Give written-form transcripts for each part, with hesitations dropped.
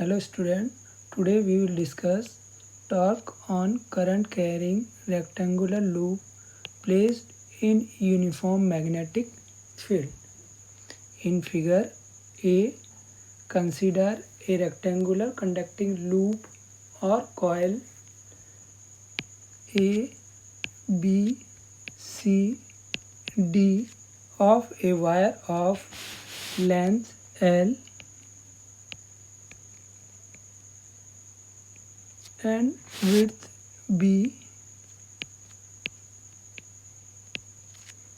Hello student, today we will discuss torque on current carrying rectangular loop placed in uniform magnetic field. In figure A, consider a rectangular conducting loop or coil A, B, C, D of a wire of length L and width B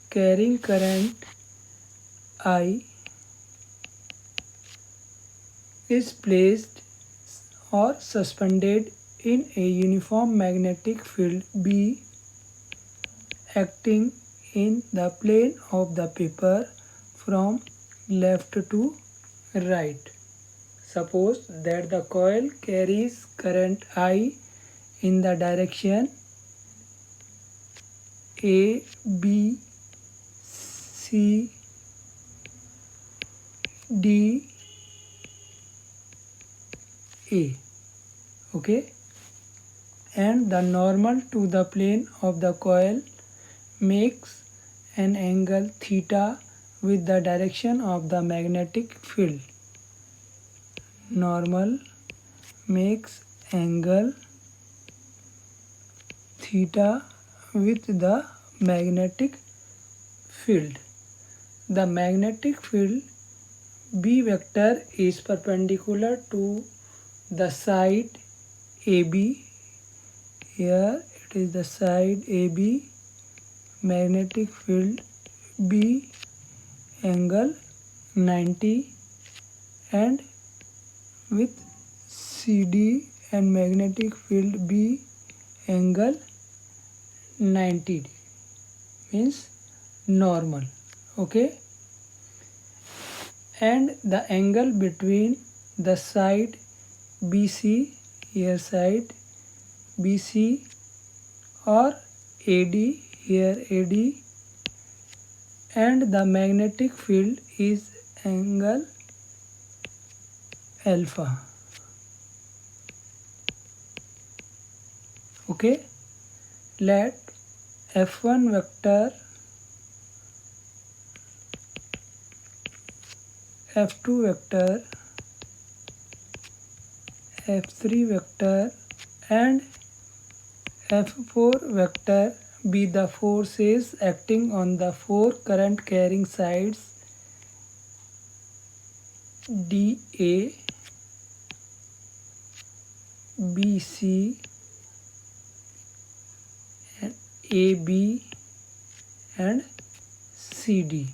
carrying current I is placed or suspended in a uniform magnetic field B acting in the plane of the paper from left to right. Suppose that the coil carries current I in the direction A, B, C, D, A. Okay, and the normal to the plane of the coil makes an angle theta with the direction of the magnetic field. Normal makes angle theta with the magnetic field. The magnetic field B vector is perpendicular to the side AB. Here it is the side AB, magnetic field B angle 90, and with CD and magnetic field B angle 90 means normal. Okay, and the angle between the side BC, here side BC, or AD, here AD, and the magnetic field is angle alpha. Okay, let F1 vector, F2 vector, F3 vector and F4 vector be the forces acting on the four current carrying sides DA, BC and AB and CD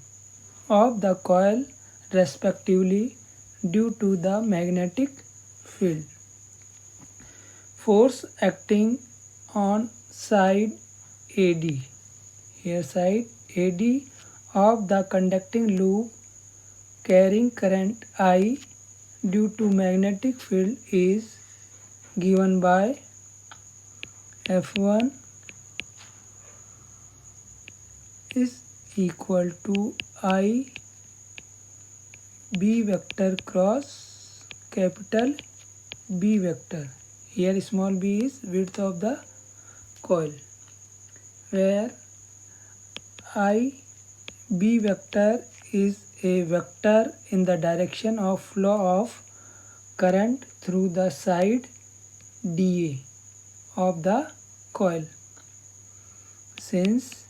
of the coil respectively due to the magnetic field. Force acting on side AD, here side AD of the conducting loop carrying current I due to magnetic field is given by F1 is equal to I B vector cross capital B vector. Here small b is width of the coil, where I B vector is a vector in the direction of flow of current through the side DA of the coil. Since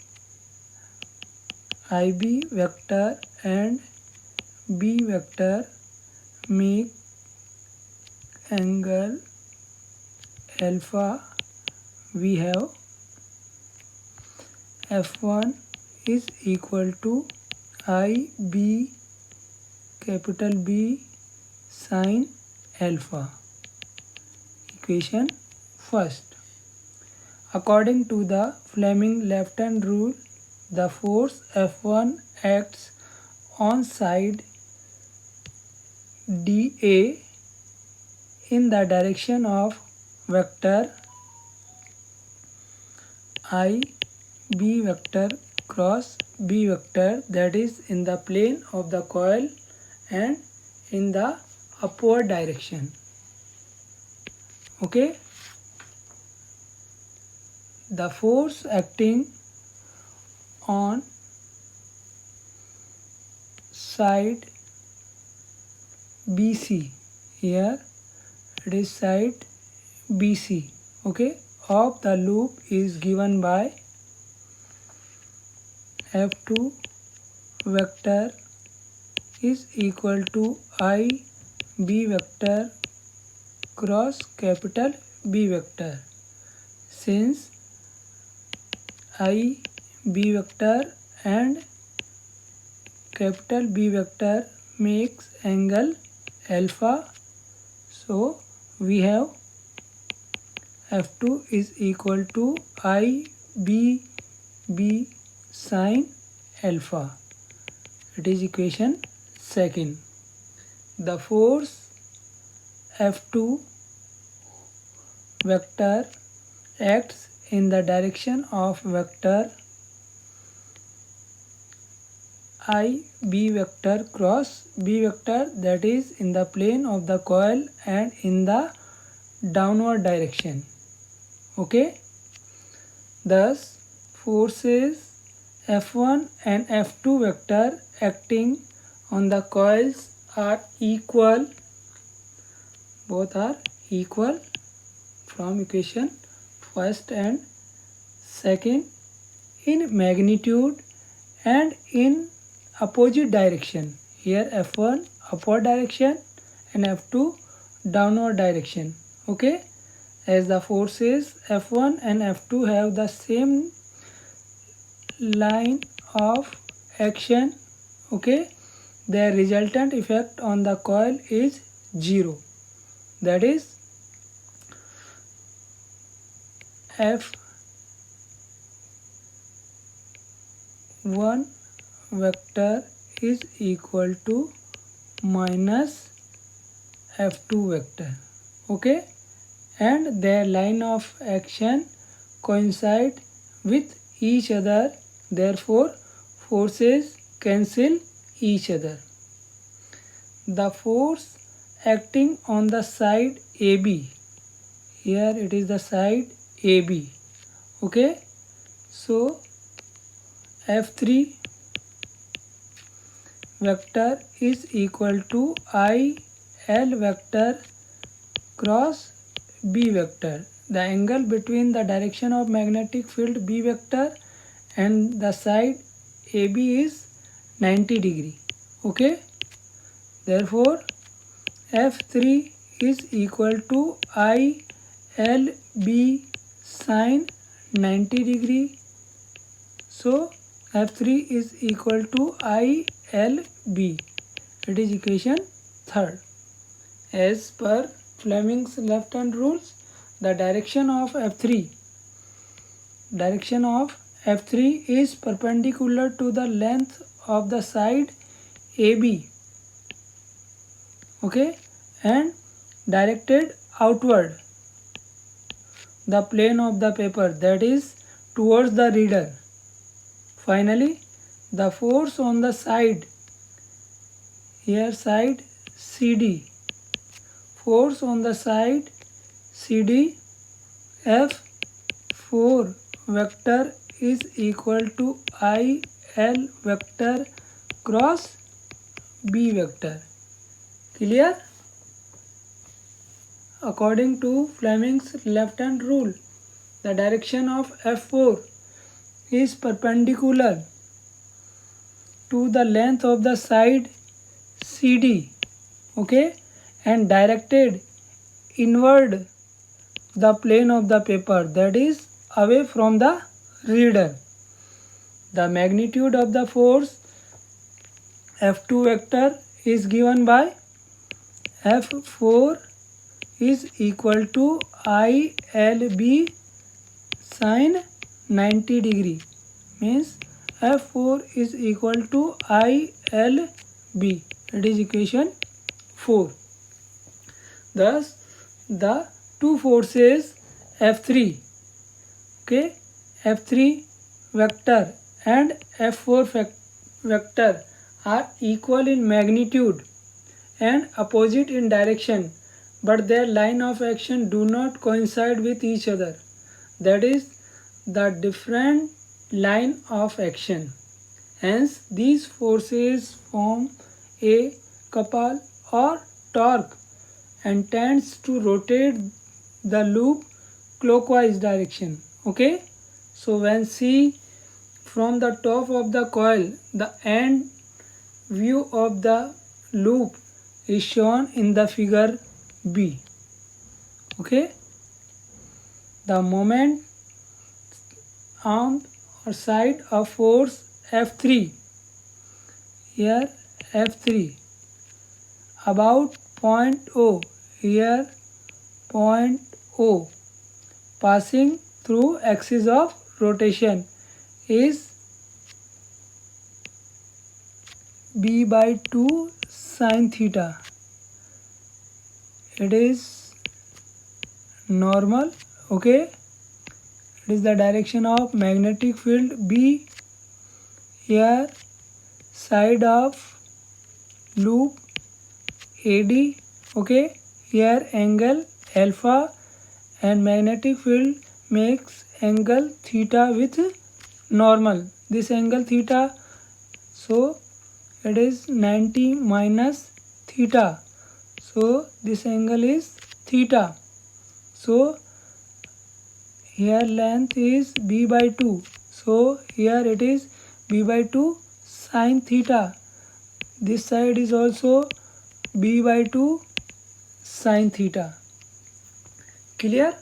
IB vector and B vector make angle alpha, we have F1 is equal to IB capital B sin alpha. Equation first. According to the Fleming left-hand rule, the force F1 acts on side DA in the direction of vector I B vector cross B vector, that is in the plane of the coil and in the upward direction. Okay, the force acting on side BC, here it is side BC, okay, of the loop is given by F2 vector is equal to IB vector cross capital B vector. Since IB vector and capital B vector makes angle alpha, so we have F2 is equal to IBB sine alpha. It is equation second. The force F2 vector acts in the direction of vector IB vector cross B vector, that is in the plane of the coil and in the downward direction. Okay, thus forces F1 and F2 vector acting on the coils are equal, both are equal from equation first and second in magnitude and in opposite direction. Here F1 upward direction and F2 downward direction. Okay, as the forces F1 and F2 have the same line of action, okay, their resultant effect on the coil is 0. That is F1 vector is equal to minus F2 vector, okay, and their line of action coincide with each other, therefore forces cancel each other. The force acting on the side AB, here it is the side AB, okay, so F3 vector is equal to IL vector cross B vector. The angle between the direction of magnetic field B vector and the side AB is 90 degree. Okay, therefore F3 is equal to ILB sine 90 degree. So F3 is equal to ILB. It is equation third. As per Fleming's left hand rules, the direction of F3 is perpendicular to the length of the side AB, okay, and directed outward the plane of the paper, that is towards the reader. Finally, the force on the side, here side CD, force on the side CD F4 vector is equal to IL vector cross B vector. Clear? According to Fleming's left hand rule, the direction of F4 is perpendicular to the length of the side CD, okay, and directed inward the plane of the paper, that is away from the reader. The magnitude of the force F2 vector is given by F4 is equal to ILB sine 90 degree, means F4 is equal to ILB. It is equation 4. Thus the two forces F3, okay, F3 vector and F4 vector are equal in magnitude and opposite in direction, but their line of action do not coincide with each other. That is the different line of action. Hence, these forces form a couple or torque and tends to rotate the loop clockwise direction. Okay, so when see from the top of the coil, the end view of the loop is shown in the figure B. Okay, the moment arm or side of force F3, here F3 about point O, here point O, passing through axis of rotation is B by 2 sine theta. It is normal. Okay, it is the direction of magnetic field B. Here side of loop AD. Okay, here angle alpha and magnetic field makes angle theta with normal. This angle theta, so it is 90 minus theta. So this angle is theta. So here length is B by 2. So here it is B by 2 sine theta. This side is also B by 2 sine theta. Clear?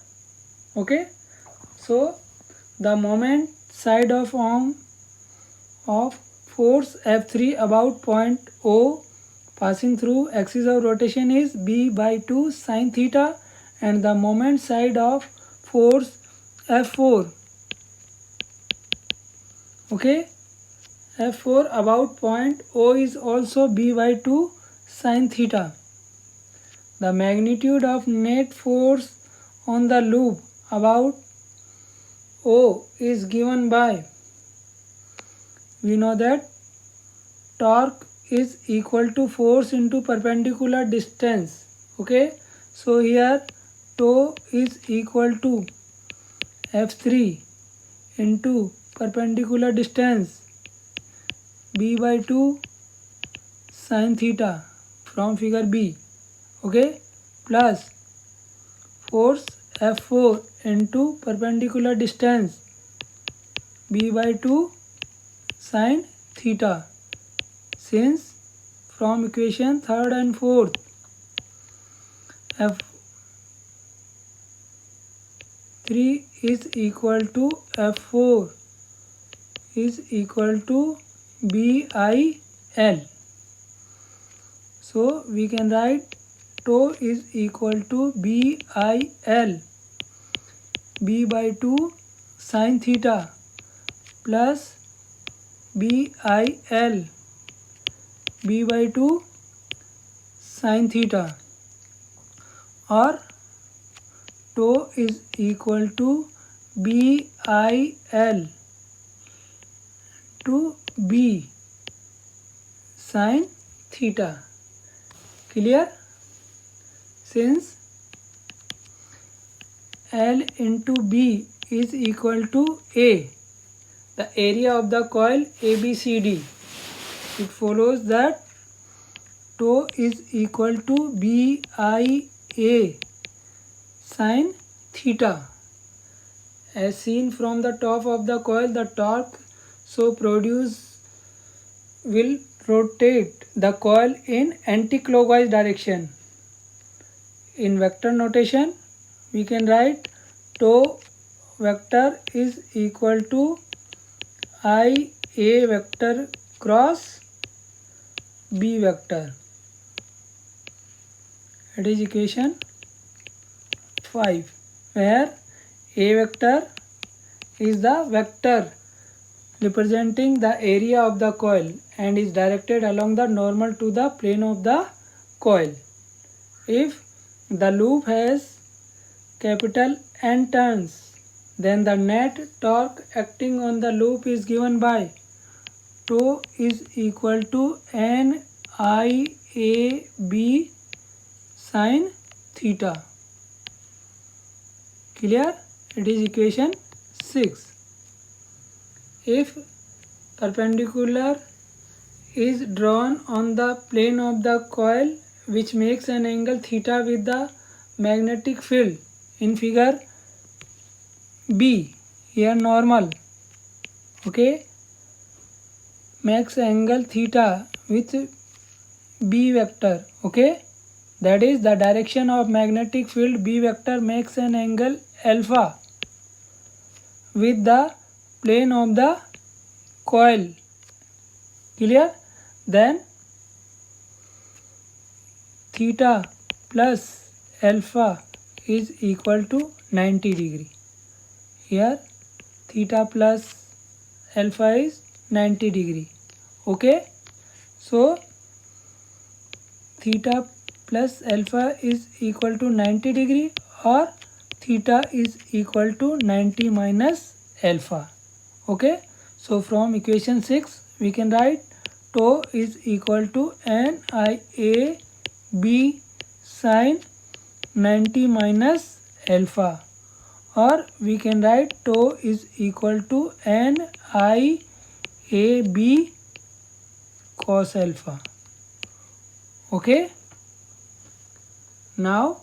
Okay. So the moment side of arm of force F3 about point O passing through axis of rotation is B by 2 sine theta, and the moment side of force F4, okay, F4 about point O is also B by 2 sine theta. The magnitude of net force on the loop about O is given by, we know that torque is equal to force into perpendicular distance. Okay, so here tau is equal to F3 into perpendicular distance B by 2 sine theta from figure B. Okay, plus force F4 into perpendicular distance B by 2 sine theta. Since from equation 3rd and 4th, F3 is equal to F4 is equal to BIL. So we can write tau is equal to BIL, B by 2 sine theta plus BIL, B by 2 sine theta, or tau is equal to BIL to B sine theta. Clear? Since L into B is equal to A, the area of the coil ABCD, it follows that tau is equal to BIA sine theta. As seen from the top of the coil, the torque so produced will rotate the coil in anti-clockwise direction. In vector notation, we can write tau vector is equal to IA vector cross B vector. It is equation 5, where A vector is the vector representing the area of the coil and is directed along the normal to the plane of the coil. If the loop has capital N turns, then the net torque acting on the loop is given by tau is equal to NIAB sine theta. Clear? It is equation 6. If perpendicular is drawn on the plane of the coil which makes an angle theta with the magnetic field in figure B, here normal, okay, makes angle theta with B vector, okay, that is the direction of magnetic field B vector makes an angle alpha with the plane of the coil. Clear? Then theta plus alpha is equal to 90 degree. Here theta plus alpha is 90 degree. Okay, so theta plus alpha is equal to 90 degree or theta is equal to 90 minus alpha. Okay, so from equation 6 we can write tau is equal to NIAB sin 90 minus alpha, or we can write tau is equal to NIAB cos alpha. Okay, now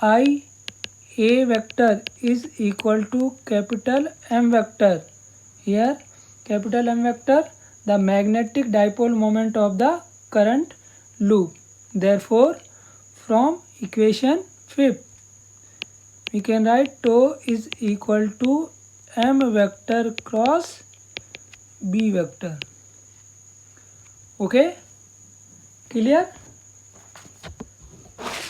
IA vector is equal to capital M vector. Here capital M vector, the magnetic dipole moment of the current loop. Therefore from equation 5 we can write tau is equal to M vector cross B vector. Okay, clear?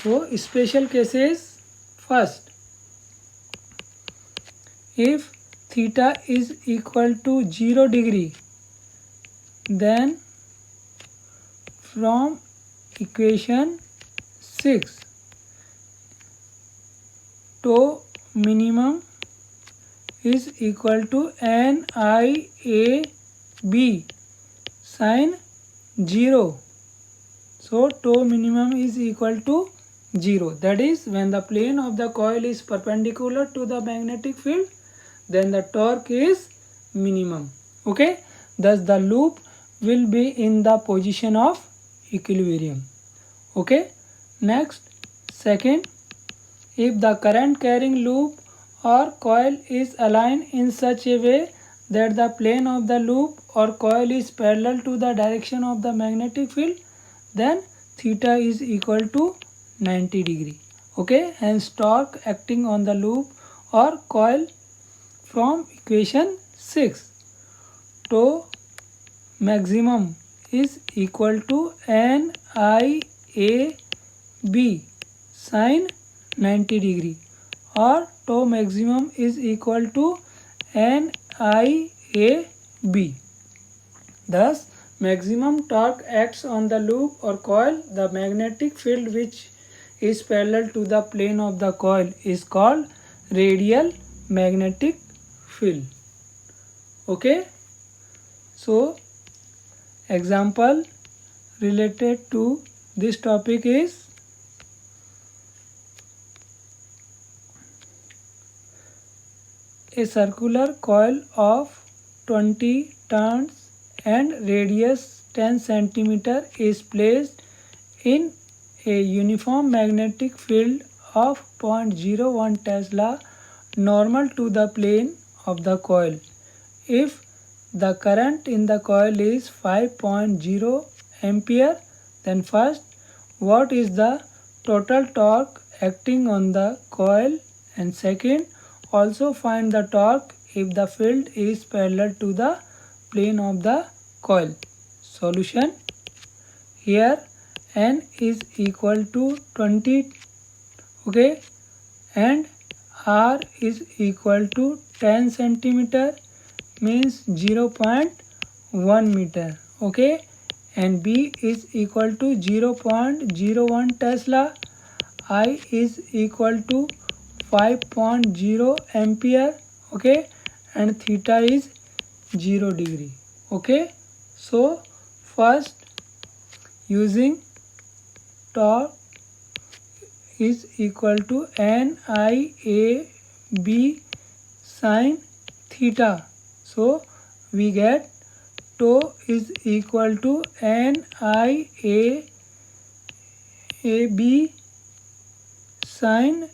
So special cases. First, if theta is equal to 0 degree, then from equation 6 tau minimum is equal to NIAB sin 0. So tau minimum is equal to 0. That is, when the plane of the coil is perpendicular to the magnetic field, then the torque is minimum. Okay, thus the loop will be in the position of equilibrium. Okay, next, second, if the current carrying loop or coil is aligned in such a way that the plane of the loop or coil is parallel to the direction of the magnetic field, then theta is equal to 90 degree. Okay, hence torque acting on the loop or coil from equation 6, tau maximum is equal to NIAB sin 90 degree, or tau maximum is equal to NIAB. Thus maximum torque acts on the loop or coil. The magnetic field which is parallel to the plane of the coil is called radial magnetic field. Okay, so example related to this topic is a circular coil of 20 turns and radius 10 cm is placed in a uniform magnetic field of 0.01 Tesla normal to the plane of the coil. If the current in the coil is 5.0 ampere, then first, what is the total torque acting on the coil, and second, also find the torque if the field is parallel to the plane of the coil. Solution: here N is equal to 20, okay, and R is equal to 10 centimeter, means 0.1 meter, okay, and B is equal to 0.01 Tesla, I is equal to 5.0 ampere, okay, and theta is 0 degree. Okay, so first, using torque is equal to NIAB sine theta. So we get tau is equal to NIAB sine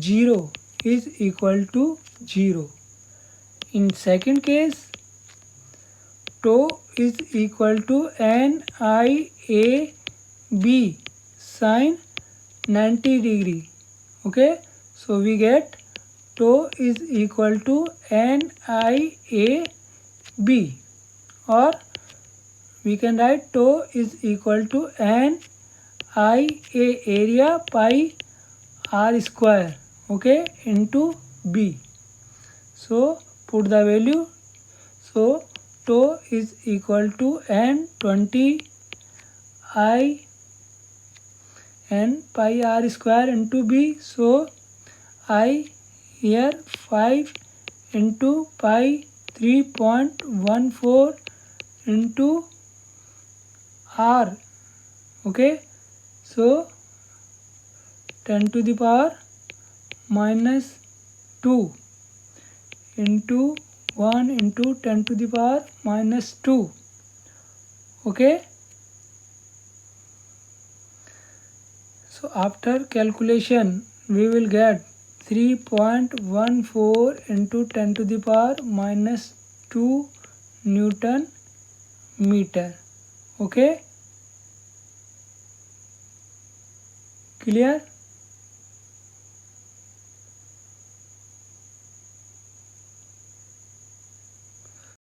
0 is equal to 0. In second case, tau is equal to NIAB sine 90 degree. Okay, so we get tau is equal to NIAB, or we can write tau is equal to NIA area pi r square, okay, into B. So put the value. So tau is equal to N20 I n pi r square into B. So I here 5 into pi 3.14 into r. Okay, so 10 to the power minus 2 into 1 into 10 to the power minus 2. Okay, so after calculation we will get 3.14 into 10 to the power minus 2 Newton meter. Okay, clear?